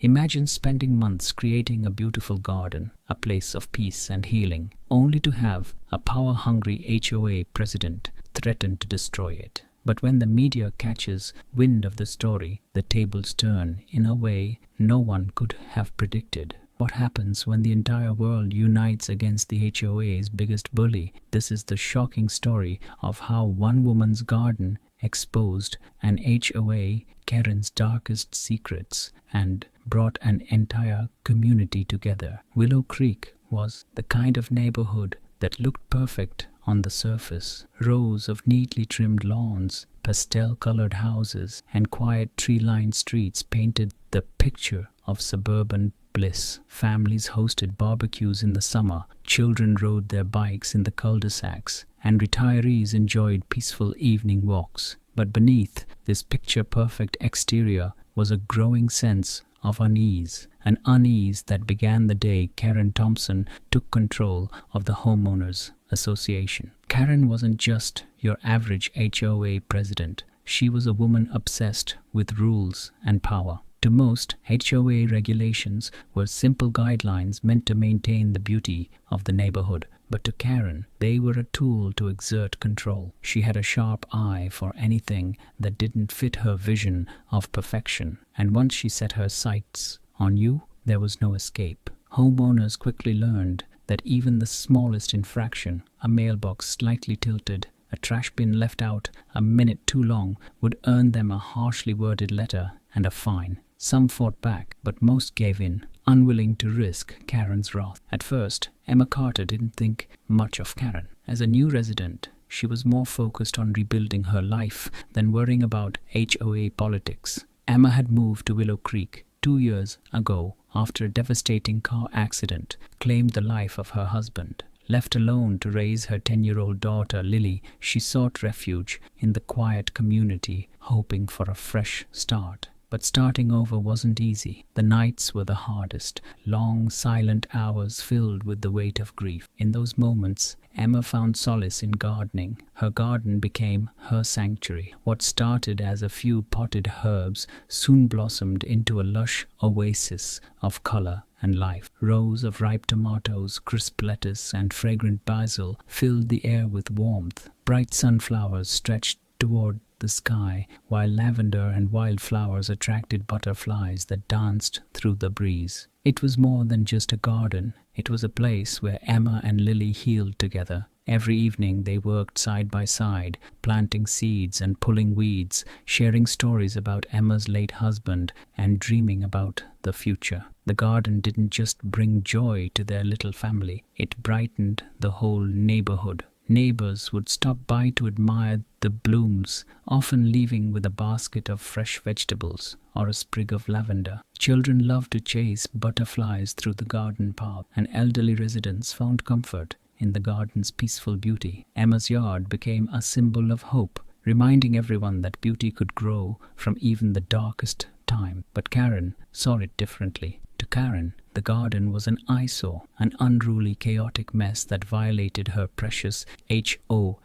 Imagine spending months creating a beautiful garden, a place of peace and healing, only to have a power-hungry HOA president threaten to destroy it. But when the media catches wind of the story, the tables turn in a way no one could have predicted. What happens when the entire world unites against the HOA's biggest bully? This is the shocking story of how one woman's garden exposed an HOA Karen's darkest secrets and brought an entire community together. Willow Creek was the kind of neighborhood that looked perfect on the surface. Rows of neatly trimmed lawns, pastel-colored houses, and quiet tree-lined streets painted the picture of suburban bliss. Families hosted barbecues in the summer, children rode their bikes in the cul-de-sacs, and retirees enjoyed peaceful evening walks. But beneath this picture-perfect exterior was a growing sense of unease, an unease that began the day Karen Thompson took control of the Homeowners Association. Karen wasn't just your average HOA president. She was a woman obsessed with rules and power. To most, HOA regulations were simple guidelines meant to maintain the beauty of the neighborhood. But to Karen, they were a tool to exert control. She had a sharp eye for anything that didn't fit her vision of perfection. And once she set her sights on you, there was no escape. Homeowners quickly learned that even the smallest infraction, a mailbox slightly tilted, a trash bin left out a minute too long, would earn them a harshly worded letter and a fine. Some fought back, but most gave in, unwilling to risk Karen's wrath. At first, Emma Carter didn't think much of Karen. As a new resident, she was more focused on rebuilding her life than worrying about HOA politics. Emma had moved to Willow Creek 2 years ago after a devastating car accident claimed the life of her husband. Left alone to raise her 10-year-old daughter, Lily, she sought refuge in the quiet community, hoping for a fresh start. But starting over wasn't easy. The nights were the hardest, long, silent hours filled with the weight of grief. In those moments, Emma found solace in gardening. Her garden became her sanctuary. What started as a few potted herbs soon blossomed into a lush oasis of color and life. Rows of ripe tomatoes, crisp lettuce, and fragrant basil filled the air with warmth. Bright sunflowers stretched toward the sky, while lavender and wildflowers attracted butterflies that danced through the breeze. It was more than just a garden. It was a place where Emma and Lily healed together. Every evening they worked side by side, planting seeds and pulling weeds, sharing stories about Emma's late husband and dreaming about the future. The garden didn't just bring joy to their little family, it brightened the whole neighborhood. Neighbors would stop by to admire the blooms, often leaving with a basket of fresh vegetables or a sprig of lavender. Children loved to chase butterflies through the garden path, and elderly residents found comfort in the garden's peaceful beauty. Emma's yard became a symbol of hope, reminding everyone that beauty could grow from even the darkest time. But Karen saw it differently. To Karen, the garden was an eyesore, an unruly, chaotic mess that violated her precious HOA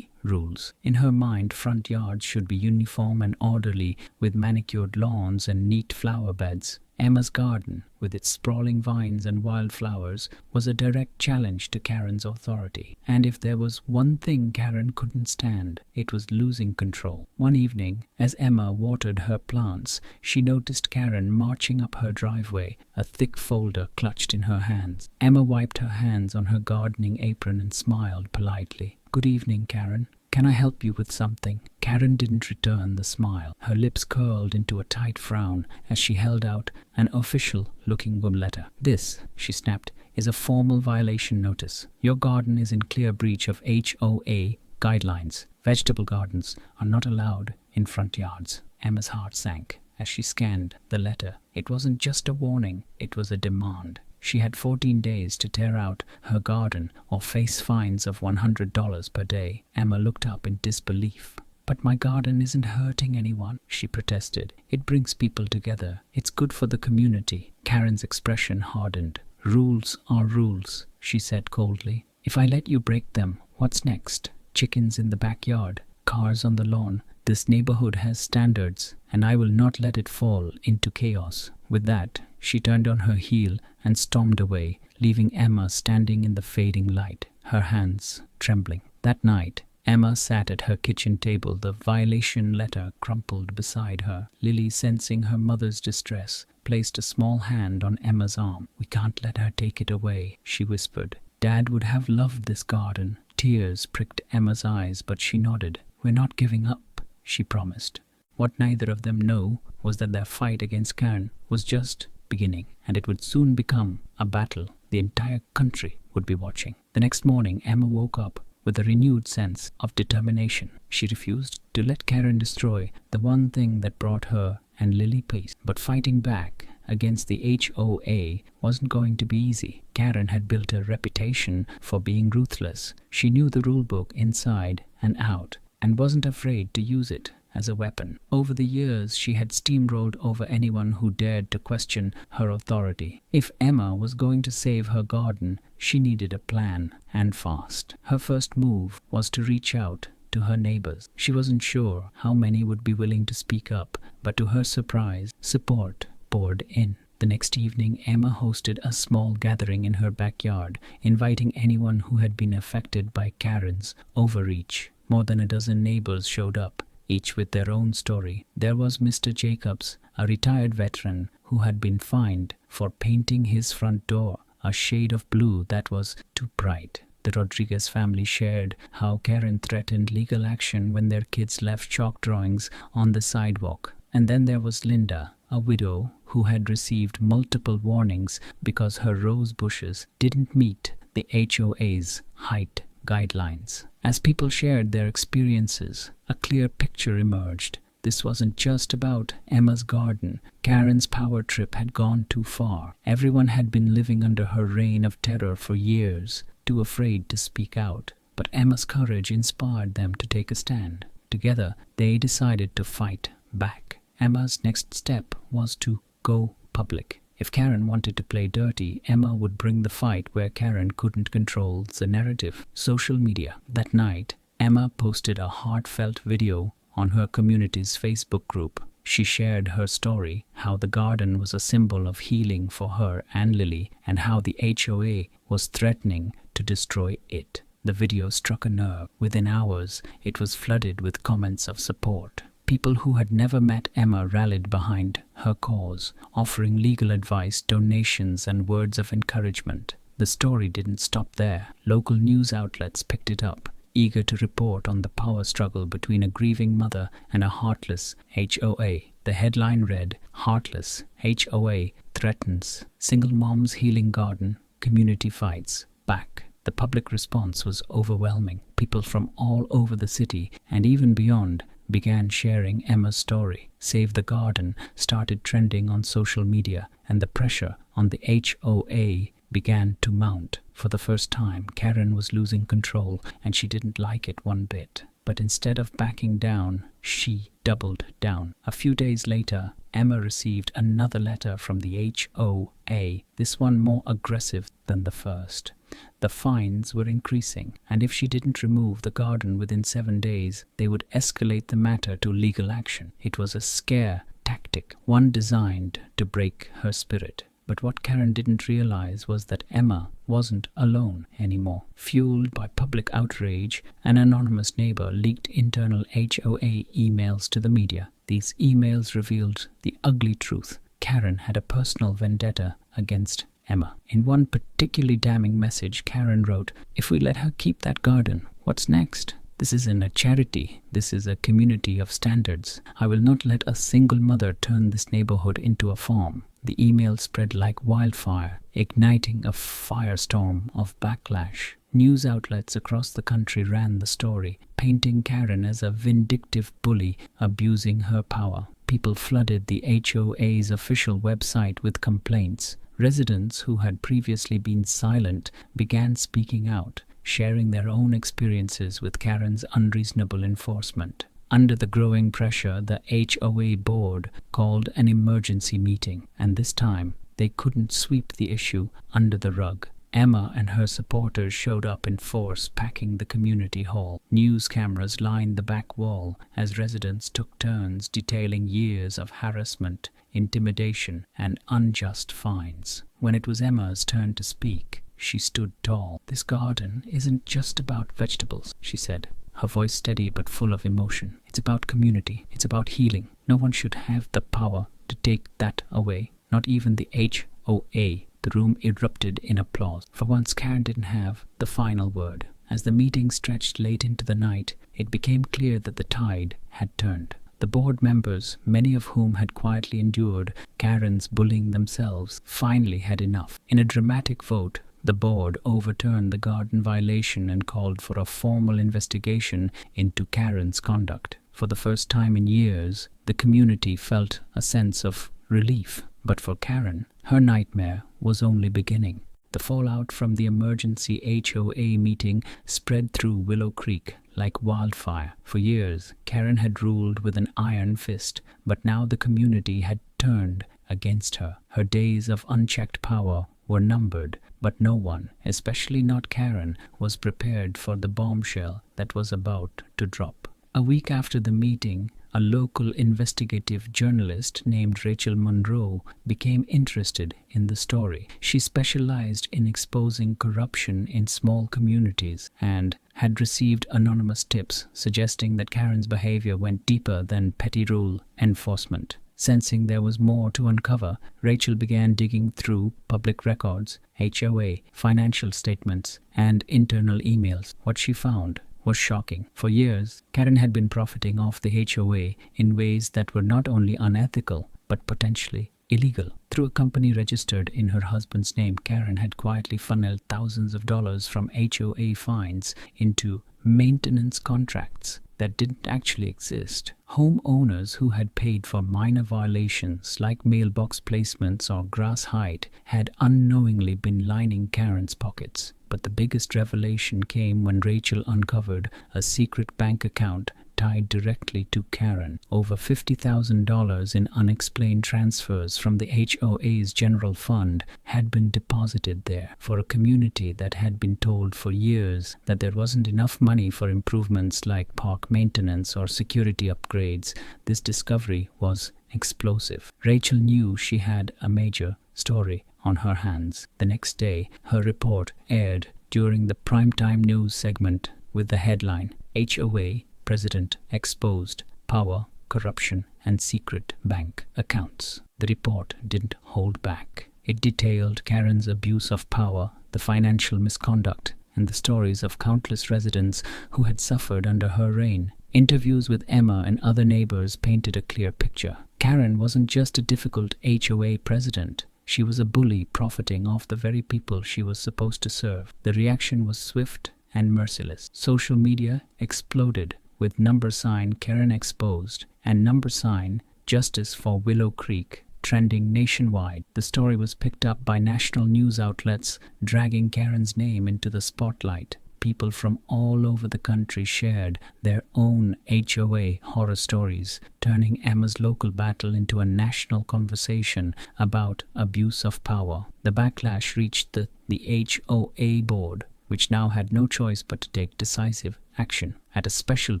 rules. In her mind, front yards should be uniform and orderly, with manicured lawns and neat flower beds. Emma's garden, with its sprawling vines and wildflowers, was a direct challenge to Karen's authority. And if there was one thing Karen couldn't stand, it was losing control. One evening, as Emma watered her plants, she noticed Karen marching up her driveway, a thick folder clutched in her hands. Emma wiped her hands on her gardening apron and smiled politely. "Good evening, Karen. Can I help you with something?" Karen didn't return the smile. Her lips curled into a tight frown as she held out an official-looking letter. "This," she snapped, "is a formal violation notice. Your garden is in clear breach of HOA guidelines. Vegetable gardens are not allowed in front yards." Emma's heart sank as she scanned the letter. It wasn't just a warning, it was a demand. She had 14 days to tear out her garden or face fines of $100 per day. Emma looked up in disbelief. "But my garden isn't hurting anyone," she protested. "It brings people together. It's good for the community." Karen's expression hardened. "Rules are rules," she said coldly. "If I let you break them, what's next? Chickens in the backyard, cars on the lawn. This neighborhood has standards, and I will not let it fall into chaos." With that, she turned on her heel and stormed away, leaving Emma standing in the fading light, her hands trembling. That night, Emma sat at her kitchen table, the violation letter crumpled beside her. Lily, sensing her mother's distress, placed a small hand on Emma's arm. "We can't let her take it away," she whispered. "Dad would have loved this garden." Tears pricked Emma's eyes, but she nodded. "We're not giving up," she promised. What neither of them knew was that their fight against Karen was just beginning, and it would soon become a battle the entire country would be watching. The next morning, Emma woke up with a renewed sense of determination. She refused to let Karen destroy the one thing that brought her and Lily peace. But fighting back against the HOA wasn't going to be easy. Karen had built a reputation for being ruthless. She knew the rulebook inside and out and wasn't afraid to use it as a weapon. Over the years, she had steamrolled over anyone who dared to question her authority. If Emma was going to save her garden, she needed a plan, and fast. Her first move was to reach out to her neighbors. She wasn't sure how many would be willing to speak up, but to her surprise, support poured in. The next evening, Emma hosted a small gathering in her backyard, inviting anyone who had been affected by Karen's overreach. More than a dozen neighbors showed up, each with their own story. There was Mr. Jacobs, a retired veteran who had been fined for painting his front door a shade of blue that was too bright. The Rodriguez family shared how Karen threatened legal action when their kids left chalk drawings on the sidewalk. And then there was Linda, a widow who had received multiple warnings because her rose bushes didn't meet the HOA's height guidelines. As people shared their experiences, a clear picture emerged. This wasn't just about Emma's garden. Karen's power trip had gone too far. Everyone had been living under her reign of terror for years, too afraid to speak out. But Emma's courage inspired them to take a stand. Together, they decided to fight back. Emma's next step was to go public. If Karen wanted to play dirty, Emma would bring the fight where Karen couldn't control the narrative. Social media. That night, Emma posted a heartfelt video on her community's Facebook group. She shared her story, how the garden was a symbol of healing for her and Lily, and how the HOA was threatening to destroy it. The video struck a nerve. Within hours, it was flooded with comments of support. People who had never met Emma rallied behind her cause, offering legal advice, donations, and words of encouragement. The story didn't stop there. Local news outlets picked it up, eager to report on the power struggle between a grieving mother and a heartless HOA. The headline read, "Heartless HOA threatens single mom's healing garden, community fights back." The public response was overwhelming. People from all over the city and even beyond began sharing Emma's story. Save the Garden started trending on social media, and the pressure on the HOA began to mount. For the first time, Karen was losing control, and she didn't like it one bit. But instead of backing down, she doubled down. A few days later, Emma received another letter from the HOA, this one more aggressive than the first. The fines were increasing, and if she didn't remove the garden within 7 days, they would escalate the matter to legal action. It was a scare tactic, one designed to break her spirit. But what Karen didn't realize was that Emma wasn't alone anymore. Fueled by public outrage, an anonymous neighbor leaked internal HOA emails to the media. These emails revealed the ugly truth. Karen had a personal vendetta against Emma. In one particularly damning message, Karen wrote, "If we let her keep that garden, what's next? This isn't a charity. This is a community of standards. I will not let a single mother turn this neighborhood into a farm." The email spread like wildfire, igniting a firestorm of backlash. News outlets across the country ran the story, painting Karen as a vindictive bully abusing her power. People flooded the HOA's official website with complaints. Residents who had previously been silent began speaking out, sharing their own experiences with Karen's unreasonable enforcement. Under the growing pressure, the HOA board called an emergency meeting, and this time they couldn't sweep the issue under the rug. Emma and her supporters showed up in force, packing the community hall. News cameras lined the back wall as residents took turns detailing years of harassment, intimidation, and unjust fines. When it was Emma's turn to speak, she stood tall. "This garden isn't just about vegetables," she said, her voice steady but full of emotion. "It's about community. It's about healing. No one should have the power to take that away, not even the HOA. The room erupted in applause. For once, Karen didn't have the final word. As the meeting stretched late into the night, it became clear that the tide had turned. The board members, many of whom had quietly endured Karen's bullying themselves, finally had enough. In a dramatic vote, the board overturned the garden violation and called for a formal investigation into Karen's conduct. For the first time in years, the community felt a sense of relief. But for Karen, her nightmare was only beginning. The fallout from the emergency HOA meeting spread through Willow Creek like wildfire. For years, Karen had ruled with an iron fist, but now the community had turned against her. Her days of unchecked power were numbered, but no one, especially not Karen, was prepared for the bombshell that was about to drop. A week after the meeting, a local investigative journalist named Rachel Monroe became interested in the story. She specialized in exposing corruption in small communities and had received anonymous tips suggesting that Karen's behavior went deeper than petty rule enforcement. Sensing there was more to uncover, Rachel began digging through public records, HOA, financial statements, and internal emails. What she found was shocking. For years, Karen had been profiting off the HOA in ways that were not only unethical, but potentially illegal. Through a company registered in her husband's name, Karen had quietly funneled thousands of dollars from HOA fines into maintenance contracts that didn't actually exist. Homeowners who had paid for minor violations like mailbox placements or grass height had unknowingly been lining Karen's pockets. But the biggest revelation came when Rachel uncovered a secret bank account tied directly to Karen. Over $50,000 in unexplained transfers from the HOA's general fund had been deposited there. For a community that had been told for years that there wasn't enough money for improvements like park maintenance or security upgrades, this discovery was explosive. Rachel knew she had a major story on her hands. The next day, her report aired during the primetime news segment with the headline, "HOA President Exposed Power, Corruption, and Secret Bank Accounts." The report didn't hold back. It detailed Karen's abuse of power, the financial misconduct, and the stories of countless residents who had suffered under her reign. Interviews with Emma and other neighbors painted a clear picture. Karen wasn't just a difficult HOA president. She was a bully profiting off the very people she was supposed to serve. The reaction was swift and merciless. Social media exploded with $ Karen exposed and $ Justice for Willow Creek trending nationwide. The story was picked up by national news outlets, dragging Karen's name into the spotlight. People from all over the country shared their own HOA horror stories, turning Emma's local battle into a national conversation about abuse of power. The backlash reached the HOA board, which now had no choice but to take decisive action. At a special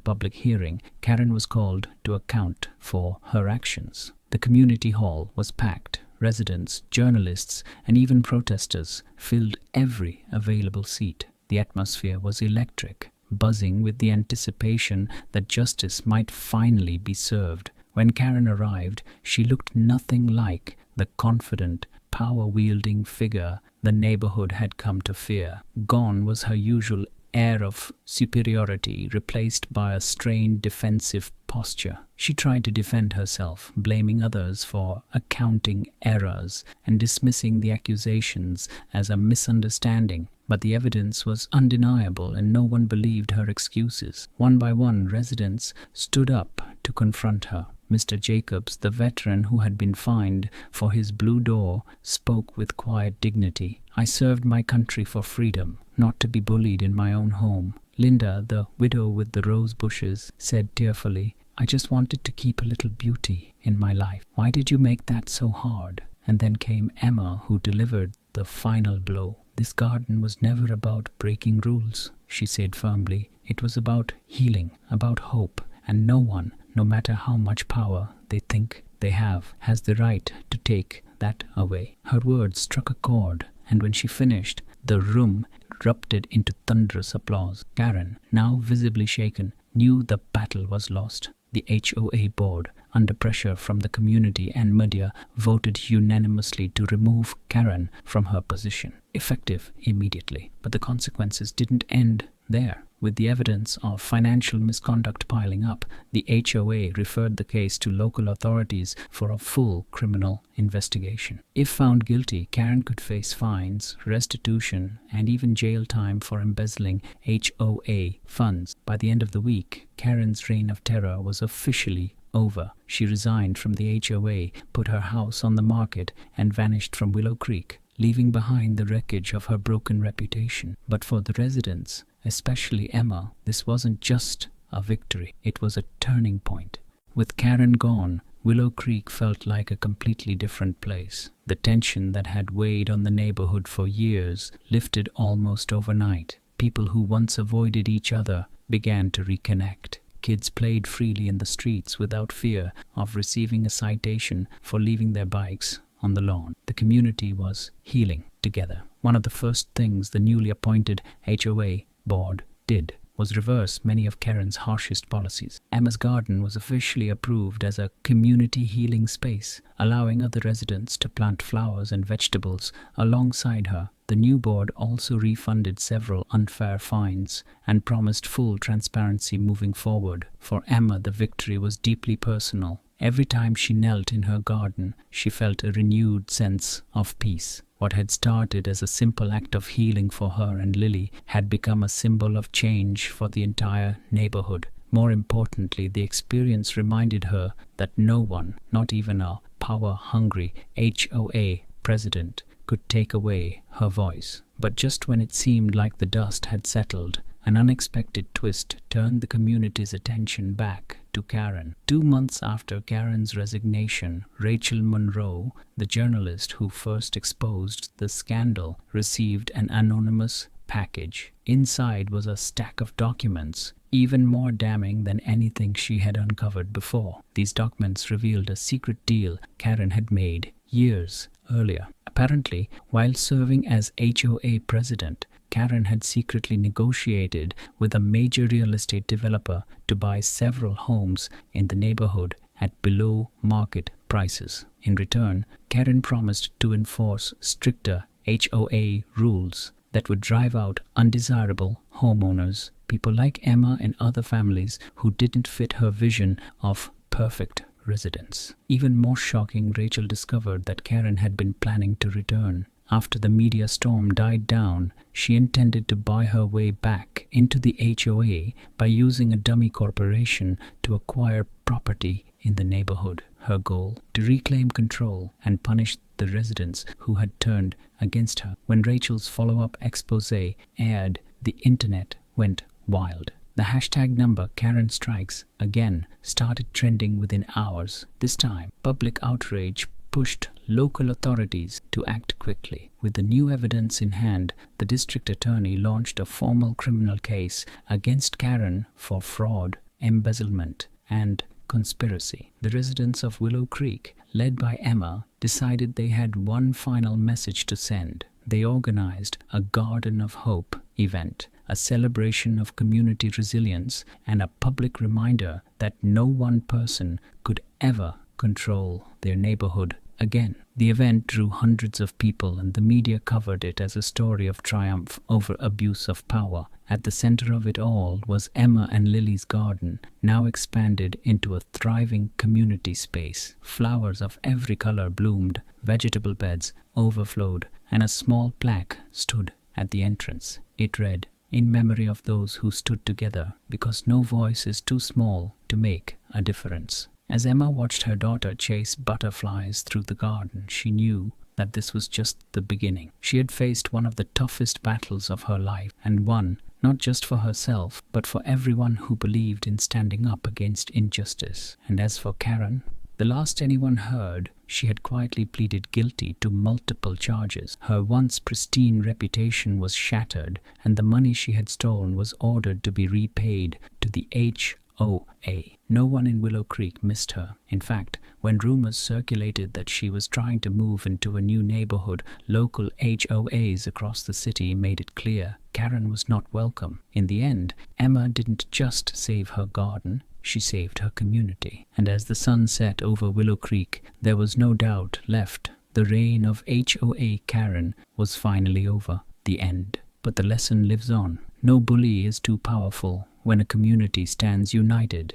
public hearing, Karen was called to account for her actions. The community hall was packed. Residents, journalists, and even protesters filled every available seat. The atmosphere was electric, buzzing with the anticipation that justice might finally be served. When Karen arrived, she looked nothing like the confident, power-wielding figure the neighborhood had come to fear. Gone was her usual air of superiority, replaced by a strained defensive posture. She tried to defend herself, blaming others for accounting errors and dismissing the accusations as a misunderstanding. But the evidence was undeniable and no one believed her excuses. One by one, residents stood up to confront her. Mr. Jacobs, the veteran who had been fined for his blue door, spoke with quiet dignity. "I served my country for freedom, not to be bullied in my own home." Linda, the widow with the rose bushes, said tearfully, "I just wanted to keep a little beauty in my life. Why did you make that so hard?" And then came Emma, who delivered the final blow. This garden was never about breaking rules, she said firmly. It was about healing, about hope, and no one, no matter how much power they think they have, has the right to take that away. Her words struck a chord, and when she finished, the room erupted into thunderous applause. Karen, now visibly shaken, knew the battle was lost. The HOA board, under pressure from the community and media, voted unanimously to remove Karen from her position, effective immediately. But the consequences didn't end there. With the evidence of financial misconduct piling up, the HOA referred the case to local authorities for a full criminal investigation. If found guilty, Karen could face fines, restitution, and even jail time for embezzling HOA funds. By the end of the week, Karen's reign of terror was officially over. She resigned from the HOA, put her house on the market, and vanished from Willow Creek, leaving behind the wreckage of her broken reputation. But for the residents, especially Emma, this wasn't just a victory, it was a turning point. With Karen gone, Willow Creek felt like a completely different place. The tension that had weighed on the neighborhood for years lifted almost overnight. People who once avoided each other began to reconnect. Kids played freely in the streets without fear of receiving a citation for leaving their bikes on the lawn. The community was healing together. One of the first things the newly appointed HOA board did was reverse many of Karen's harshest policies. Emma's garden was officially approved as a community healing space, allowing other residents to plant flowers and vegetables alongside her. The new board also refunded several unfair fines and promised full transparency moving forward. For Emma, the victory was deeply personal. Every time she knelt in her garden, she felt a renewed sense of peace. What had started as a simple act of healing for her and Lily had become a symbol of change for the entire neighborhood. More importantly, the experience reminded her that no one, not even a power-hungry HOA president, could take away her voice. But just when it seemed like the dust had settled, an unexpected twist turned the community's attention back to Karen. 2 months after Karen's resignation, Rachel Monroe, the journalist who first exposed the scandal, received an anonymous package. Inside was a stack of documents, even more damning than anything she had uncovered before. These documents revealed a secret deal Karen had made years earlier. Apparently, while serving as HOA president, Karen had secretly negotiated with a major real estate developer to buy several homes in the neighborhood at below-market prices. In return, Karen promised to enforce stricter HOA rules that would drive out undesirable homeowners, people like Emma and other families who didn't fit her vision of perfect residence. Even more shocking, Rachel discovered that Karen had been planning to return. After the media storm died down, she intended to buy her way back into the HOA by using a dummy corporation to acquire property in the neighborhood. Her goal, to reclaim control and punish the residents who had turned against her. When Rachel's follow-up expose aired, the internet went wild. The hashtag number Karen Strikes Again started trending within hours. This time, public outrage pushed local authorities to act quickly. With the new evidence in hand, the district attorney launched a formal criminal case against Karen for fraud, embezzlement, and conspiracy. The residents of Willow Creek, led by Emma, decided they had one final message to send. They organized a Garden of Hope event, a celebration of community resilience, and a public reminder that no one person could ever control their neighborhood again. The event drew hundreds of people, and the media covered it as a story of triumph over abuse of power. At the center of it all was Emma and Lily's garden, now expanded into a thriving community space. Flowers of every color bloomed, vegetable beds overflowed, and a small plaque stood at the entrance. It read, "In memory of those who stood together, because no voice is too small to make a difference." As Emma watched her daughter chase butterflies through the garden, she knew that this was just the beginning. She had faced one of the toughest battles of her life, and won not just for herself, but for everyone who believed in standing up against injustice. And as for Karen, The last anyone heard, she had quietly pleaded guilty to multiple charges. Her once pristine reputation was shattered, and the money she had stolen was ordered to be repaid to the HOA. No one in Willow Creek missed her. In fact, when rumors circulated that she was trying to move into a new neighborhood, local HOAs across the city made it clear Karen was not welcome. In the end, Emma didn't just save her garden, she saved her community. And as the sun set over Willow Creek, there was no doubt left. The reign of HOA Karen was finally over. The end. But the lesson lives on. No bully is too powerful when a community stands united.